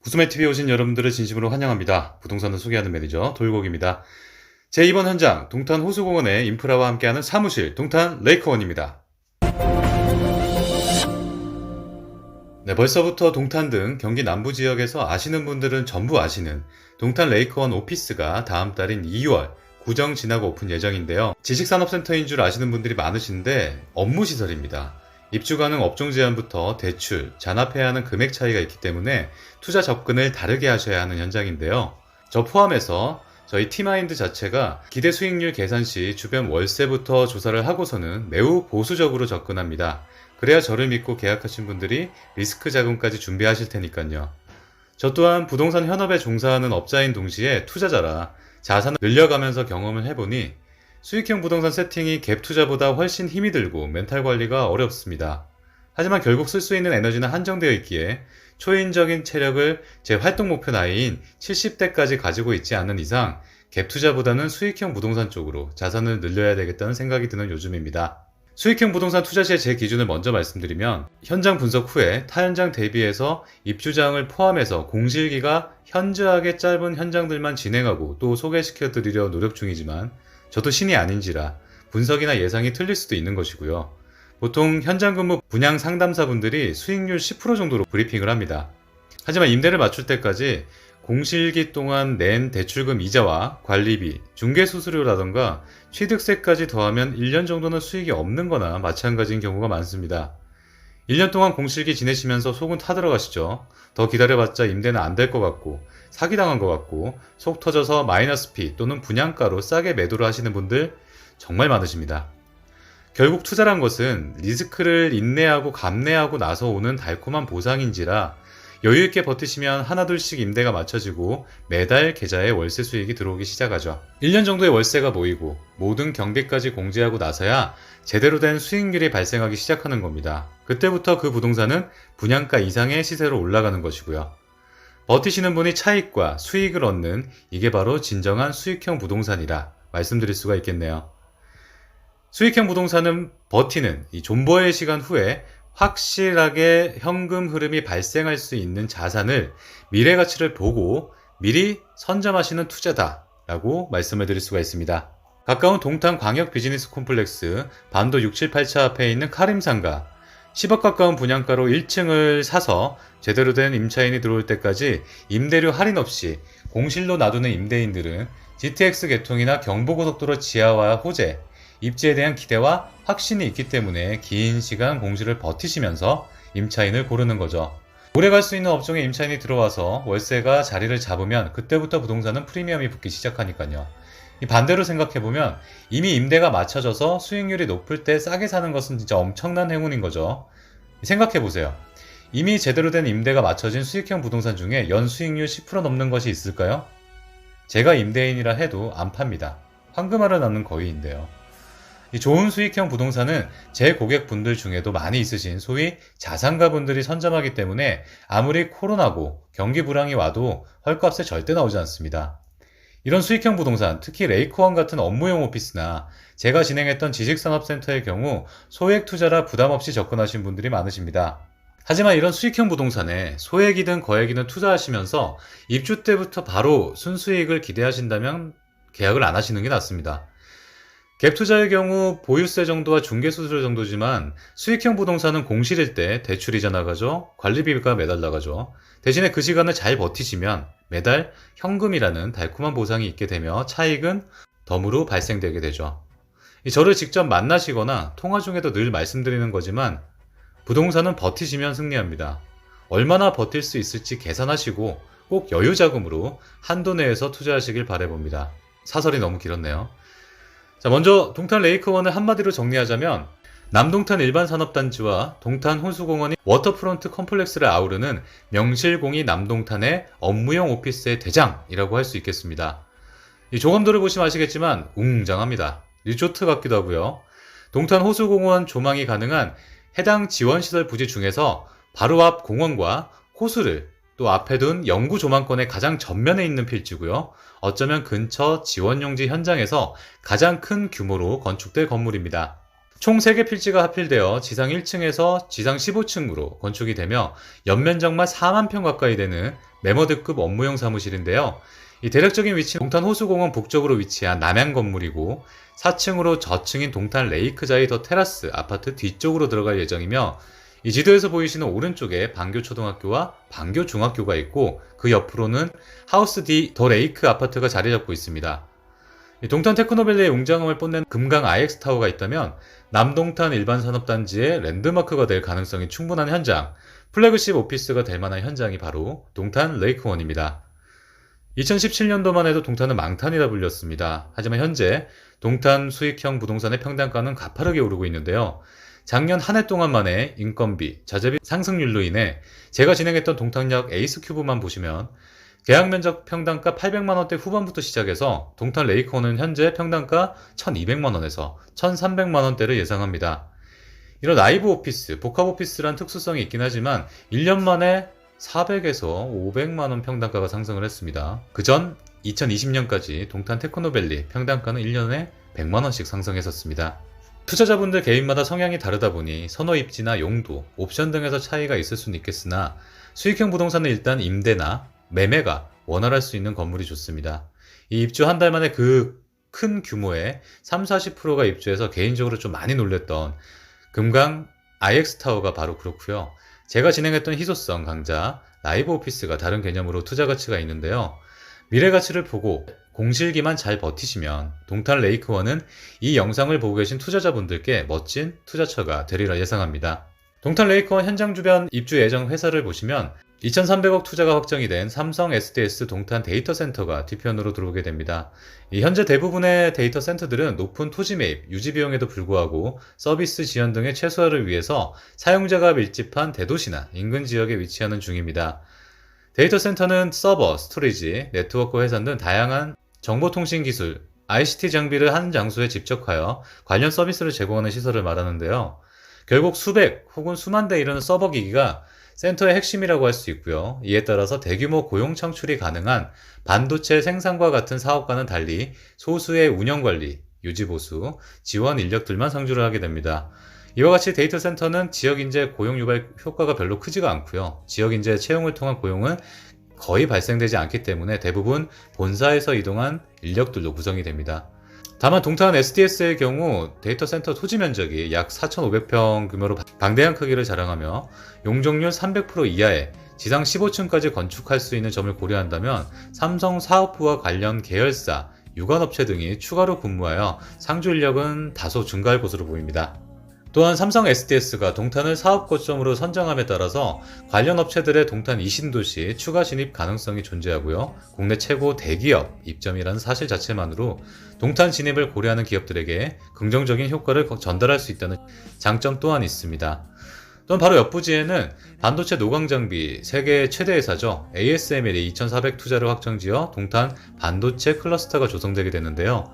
구스메TV에 오신 여러분들을 진심으로 환영합니다. 부동산을 소개하는 매니저 돌곡입니다. 제 이번 현장 동탄 호수공원의 인프라와 함께하는 사무실 동탄 레이커원입니다. 네, 벌써부터 동탄 등 경기 남부 지역에서 아시는 분들은 전부 아시는 동탄 레이커원 오피스가 다음 달인 2월 구정 지나고 오픈 예정인데요. 지식산업센터인 줄 아시는 분들이 많으신데 업무시설입니다. 입주 가능 업종 제한부터 대출, 잔압해야 하는 금액 차이가 있기 때문에 투자 접근을 다르게 하셔야 하는 현장인데요. 저 포함해서 저희 티마인드 자체가 기대 수익률 계산 시 주변 월세부터 조사를 하고서는 매우 보수적으로 접근합니다. 그래야 저를 믿고 계약하신 분들이 리스크 자금까지 준비하실 테니까요. 저 또한 부동산 현업에 종사하는 업자인 동시에 투자자라 자산을 늘려가면서 경험을 해보니 수익형 부동산 세팅이 갭 투자보다 훨씬 힘이 들고 멘탈 관리가 어렵습니다. 하지만 결국 쓸 수 있는 에너지는 한정되어 있기에 초인적인 체력을 제 활동 목표 나이인 70대까지 가지고 있지 않는 이상 갭 투자보다는 수익형 부동산 쪽으로 자산을 늘려야 되겠다는 생각이 드는 요즘입니다. 수익형 부동산 투자 시의 제 기준을 먼저 말씀드리면 현장 분석 후에 타현장 대비해서 입주장을 포함해서 공실기가 현저하게 짧은 현장들만 진행하고 또 소개시켜 드리려 노력 중이지만 저도 신이 아닌지라 분석이나 예상이 틀릴 수도 있는 것이고요. 보통 현장 근무 분양 상담사분들이 수익률 10% 정도로 브리핑을 합니다. 하지만 임대를 맞출 때까지 공실기 동안 낸 대출금 이자와 관리비, 중개수수료라던가 취득세까지 더하면 1년 정도는 수익이 없는 거나 마찬가지인 경우가 많습니다. 1년 동안 공실기 지내시면서 속은 타들어가시죠. 더 기다려봤자 임대는 안 될 것 같고 사기당한 것 같고 속 터져서 마이너스 피 또는 분양가로 싸게 매도를 하시는 분들 정말 많으십니다. 결국 투자란 것은 리스크를 인내하고 감내하고 나서 오는 달콤한 보상인지라 여유있게 버티시면 하나둘씩 임대가 맞춰지고 매달 계좌에 월세 수익이 들어오기 시작하죠. 1년 정도의 월세가 모이고 모든 경비까지 공제하고 나서야 제대로 된 수익률이 발생하기 시작하는 겁니다. 그때부터 그 부동산은 분양가 이상의 시세로 올라가는 것이고요. 버티시는 분이 차익과 수익을 얻는 이게 바로 진정한 수익형 부동산이라 말씀드릴 수가 있겠네요. 수익형 부동산은 버티는 이 존버의 시간 후에 확실하게 현금 흐름이 발생할 수 있는 자산을 미래 가치를 보고 미리 선점하시는 투자다라고 말씀을 드릴 수가 있습니다. 가까운 동탄 광역 비즈니스 콤플렉스 반도 678차 앞에 있는 카림상가 10억 가까운 분양가로 1층을 사서 제대로 된 임차인이 들어올 때까지 임대료 할인 없이 공실로 놔두는 임대인들은 GTX 계통이나 경부고속도로 지하와 호재, 입지에 대한 기대와 확신이 있기 때문에 긴 시간 공실을 버티시면서 임차인을 고르는 거죠. 오래 갈 수 있는 업종에 임차인이 들어와서 월세가 자리를 잡으면 그때부터 부동산은 프리미엄이 붙기 시작하니까요. 반대로 생각해보면 이미 임대가 맞춰져서 수익률이 높을 때 싸게 사는 것은 진짜 엄청난 행운인 거죠. 생각해보세요. 이미 제대로 된 임대가 맞춰진 수익형 부동산 중에 연 수익률 10% 넘는 것이 있을까요? 제가 임대인이라 해도 안 팝니다. 황금알을 낳는 거위인데요. 이 좋은 수익형 부동산은 제 고객분들 중에도 많이 있으신 소위 자산가분들이 선점하기 때문에 아무리 코로나고 경기 불황이 와도 헐값에 절대 나오지 않습니다. 이런 수익형 부동산, 특히 레이커원 같은 업무용 오피스나 제가 진행했던 지식산업센터의 경우 소액 투자라 부담 없이 접근하신 분들이 많으십니다. 하지만 이런 수익형 부동산에 소액이든 거액이든 투자하시면서 입주 때부터 바로 순수익을 기대하신다면 계약을 안 하시는 게 낫습니다. 갭 투자의 경우 보유세 정도와 중개수수료 정도지만 수익형 부동산은 공실일 때 대출이자 나가죠. 관리비가 매달 나가죠. 대신에 그 시간을 잘 버티시면 매달 현금이라는 달콤한 보상이 있게 되며 차익은 덤으로 발생되게 되죠. 저를 직접 만나시거나 통화 중에도 늘 말씀드리는 거지만 부동산은 버티시면 승리합니다. 얼마나 버틸 수 있을지 계산하시고 꼭 여유 자금으로 한도 내에서 투자하시길 바라봅니다. 사설이 너무 길었네요. 자, 먼저 동탄 레이커원을 한마디로 정리하자면 남동탄 일반산업단지와 동탄 호수공원이 워터프론트 컴플렉스를 아우르는 명실공히 남동탄의 업무용 오피스의 대장이라고 할 수 있겠습니다. 이 조감도를 보시면 아시겠지만 웅장합니다. 리조트 같기도 하고요. 동탄 호수공원 조망이 가능한 해당 지원시설 부지 중에서 바로 앞 공원과 호수를 또 앞에 둔 영구 조망권의 가장 전면에 있는 필지고요. 어쩌면 근처 지원용지 현장에서 가장 큰 규모로 건축될 건물입니다. 총 3개 필지가 합필되어 지상 1층에서 지상 15층으로 건축이 되며 연면적만 4만 평 가까이 되는 매머드급 업무용 사무실인데요. 이 대략적인 위치는 동탄 호수공원 북쪽으로 위치한 남양 건물이고 4층으로 저층인 동탄 레이크자이 더 테라스 아파트 뒤쪽으로 들어갈 예정이며 이 지도에서 보이시는 오른쪽에 방교초등학교와 방교중학교가 있고 그 옆으로는 하우스 D 더 레이크 아파트가 자리 잡고 있습니다. 이 동탄 테크노밸리의 웅장함을 뽐낸 금강 IX타워가 있다면 남동탄 일반산업단지의 랜드마크가 될 가능성이 충분한 현장, 플래그십 오피스가 될 만한 현장이 바로 동탄 레이크원입니다. 2017년도만 해도 동탄은 망탄이라 불렸습니다. 하지만 현재 동탄 수익형 부동산의 평당가는 가파르게 오르고 있는데요. 작년 한 해 동안만에 인건비, 자재비 상승률로 인해 제가 진행했던 동탄역 에이스큐브만 보시면 계약면적 평당가 800만원대 후반부터 시작해서 동탄 레이크원은 현재 평당가 1200만원에서 1300만원대를 예상합니다. 이런 라이브 오피스, 복합 오피스란 특수성이 있긴 하지만 1년 만에 400에서 500만원 평당가가 상승을 했습니다. 그전 2020년까지 동탄 테크노밸리 평당가는 1년에 100만원씩 상승했었습니다. 투자자분들 개인마다 성향이 다르다 보니 선호 입지나 용도, 옵션 등에서 차이가 있을 수는 있겠으나 수익형 부동산은 일단 임대나 매매가 원활할 수 있는 건물이 좋습니다. 이 입주 한 달 만에 그 큰 규모의 30-40%가 입주해서 개인적으로 좀 많이 놀랬던 금강 IX타워가 바로 그렇고요. 제가 진행했던 희소성 강자 라이브 오피스가 다른 개념으로 투자 가치가 있는데요. 미래 가치를 보고 공실기만 잘 버티시면 동탄 레이크원은 이 영상을 보고 계신 투자자분들께 멋진 투자처가 되리라 예상합니다. 동탄 레이크원 현장 주변 입주 예정 회사를 보시면 2300억 투자가 확정이 된 삼성 SDS 동탄 데이터센터가 뒤편으로 들어오게 됩니다. 현재 대부분의 데이터 센터들은 높은 토지 매입, 유지 비용에도 불구하고 서비스 지연 등의 최소화를 위해서 사용자가 밀집한 대도시나 인근 지역에 위치하는 중입니다. 데이터 센터는 서버, 스토리지, 네트워크 회선 등 다양한 정보통신 기술, ICT 장비를 한 장소에 집적하여 관련 서비스를 제공하는 시설을 말하는데요. 결국 수백 혹은 수만 대 이르는 서버 기기가 센터의 핵심이라고 할 수 있고요. 이에 따라서 대규모 고용 창출이 가능한 반도체 생산과 같은 사업과는 달리 소수의 운영관리, 유지보수, 지원 인력들만 상주를 하게 됩니다. 이와 같이 데이터 센터는 지역인재 고용 유발 효과가 별로 크지가 않고요. 지역인재 채용을 통한 고용은 거의 발생되지 않기 때문에 대부분 본사에서 이동한 인력들로 구성이 됩니다. 다만 동탄 SDS의 경우 데이터 센터 토지 면적이 약 4,500평 규모로 방대한 크기를 자랑하며 용적률 300% 이하의 지상 15층까지 건축할 수 있는 점을 고려한다면 삼성 사업부와 관련 계열사, 유관업체 등이 추가로 근무하여 상주 인력은 다소 증가할 것으로 보입니다. 또한 삼성 SDS가 동탄을 사업 거점으로 선정함에 따라서 관련 업체들의 동탄 이신도시 추가 진입 가능성이 존재하고요. 국내 최고 대기업 입점이라는 사실 자체만으로 동탄 진입을 고려하는 기업들에게 긍정적인 효과를 전달할 수 있다는 장점 또한 있습니다. 또한 바로 옆부지에는 반도체 노광 장비 세계 최대 회사죠. ASML이 2,400 투자를 확정지어 동탄 반도체 클러스터가 조성되게 되는데요.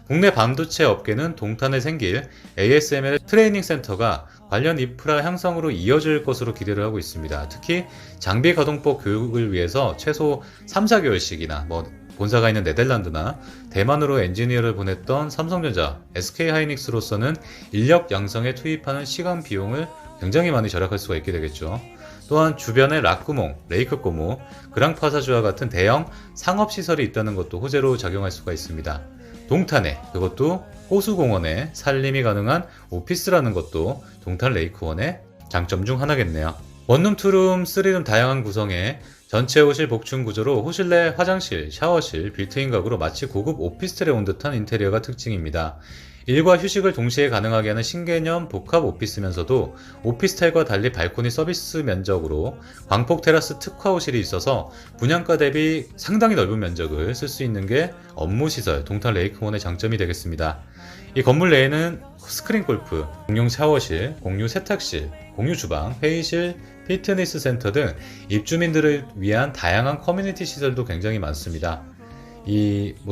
국내 반도체 업계는 동탄에 생길 ASML 트레이닝 센터가 관련 인프라 형성으로 이어질 것으로 기대를 하고 있습니다. 특히 장비 가동법 교육을 위해서 최소 3-4개월씩이나 본사가 있는 네덜란드나 대만으로 엔지니어를 보냈던 삼성전자, SK하이닉스로서는 인력 양성에 투입하는 시간 비용을 굉장히 많이 절약할 수가 있게 되겠죠. 또한 주변에 락구몽, 레이크고모, 그랑파사주와 같은 대형 상업시설이 있다는 것도 호재로 작용할 수가 있습니다. 동탄에, 그것도 호수공원에 살림이 가능한 오피스라는 것도 동탄 레이크원의 장점 중 하나겠네요. 원룸, 투룸, 쓰리룸 다양한 구성에 전체 호실 복층 구조로 호실 내 화장실, 샤워실, 빌트인 가구로 마치 고급 오피스텔에 온 듯한 인테리어가 특징입니다. 일과 휴식을 동시에 가능하게 하는 신개념 복합 오피스면서도 오피스텔과 달리 발코니 서비스 면적으로 광폭 테라스 특화호실이 있어서 분양가 대비 상당히 넓은 면적을 쓸 수 있는 게 업무시설 동탄 레이크원의 장점이 되겠습니다. 이 건물 내에는 스크린 골프, 공용 샤워실, 공유 세탁실, 공유 주방, 회의실, 피트니스 센터 등 입주민들을 위한 다양한 커뮤니티 시설도 굉장히 많습니다.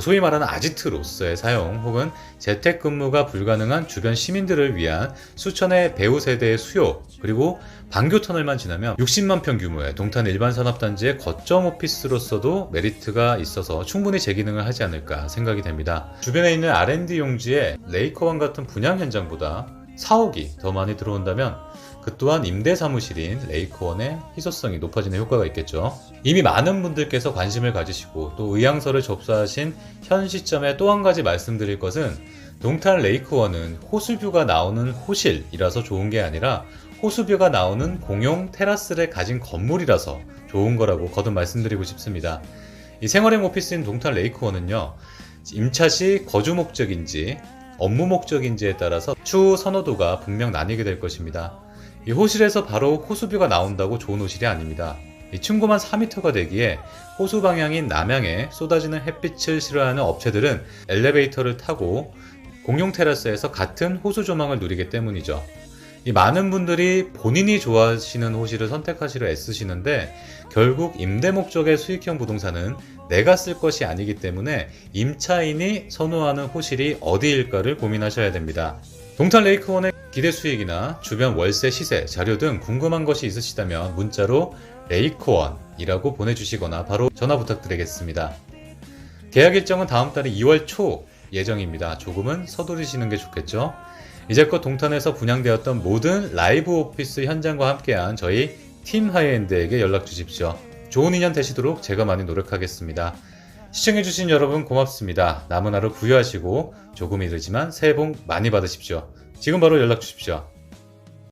소위 말하는 아지트로서의 사용 혹은 재택근무가 불가능한 주변 시민들을 위한 수천의 배우 세대의 수요, 그리고 방교터널만 지나면 60만 평 규모의 동탄 일반산업단지의 거점 오피스로서도 메리트가 있어서 충분히 제 기능을 하지 않을까 생각이 됩니다. 주변에 있는 R&D 용지에 레이커원 같은 분양 현장보다 4억이 더 많이 들어온다면 그 또한 임대 사무실인 레이크원의 희소성이 높아지는 효과가 있겠죠. 이미 많은 분들께서 관심을 가지시고 또 의향서를 접수하신 현 시점에 또 한 가지 말씀드릴 것은 동탄 레이크원은 호수뷰가 나오는 호실이라서 좋은 게 아니라 호수뷰가 나오는 공용 테라스를 가진 건물이라서 좋은 거라고 거듭 말씀드리고 싶습니다. 이 생활형 오피스인 동탄 레이크원은요, 임차 시 거주 목적인지 업무 목적인지에 따라서 추후 선호도가 분명 나뉘게 될 것입니다. 이 호실에서 바로 호수뷰가 나온다고 좋은 호실이 아닙니다. 이 층고만 4m가 되기에 호수 방향인 남향에 쏟아지는 햇빛을 싫어하는 업체들은 엘리베이터를 타고 공용 테라스에서 같은 호수 조망을 누리기 때문이죠. 이 많은 분들이 본인이 좋아하시는 호실을 선택하시려 애쓰시는데 결국 임대 목적의 수익형 부동산은 내가 쓸 것이 아니기 때문에 임차인이 선호하는 호실이 어디일까를 고민하셔야 됩니다. 동탄 레이크원의 기대 수익이나 주변 월세 시세, 자료 등 궁금한 것이 있으시다면 문자로 레이크원이라고 보내주시거나 바로 전화 부탁드리겠습니다. 계약 일정은 다음 달에 2월 초 예정입니다. 조금은 서두르시는 게 좋겠죠? 이제껏 동탄에서 분양되었던 모든 라이브 오피스 현장과 함께한 저희 팀 하이엔드에게 연락 주십시오. 좋은 인연 되시도록 제가 많이 노력하겠습니다. 시청해주신 여러분 고맙습니다. 남은 하루 부유하시고 조금이르지만 새해 복 많이 받으십시오. 지금 바로 연락 주십시오.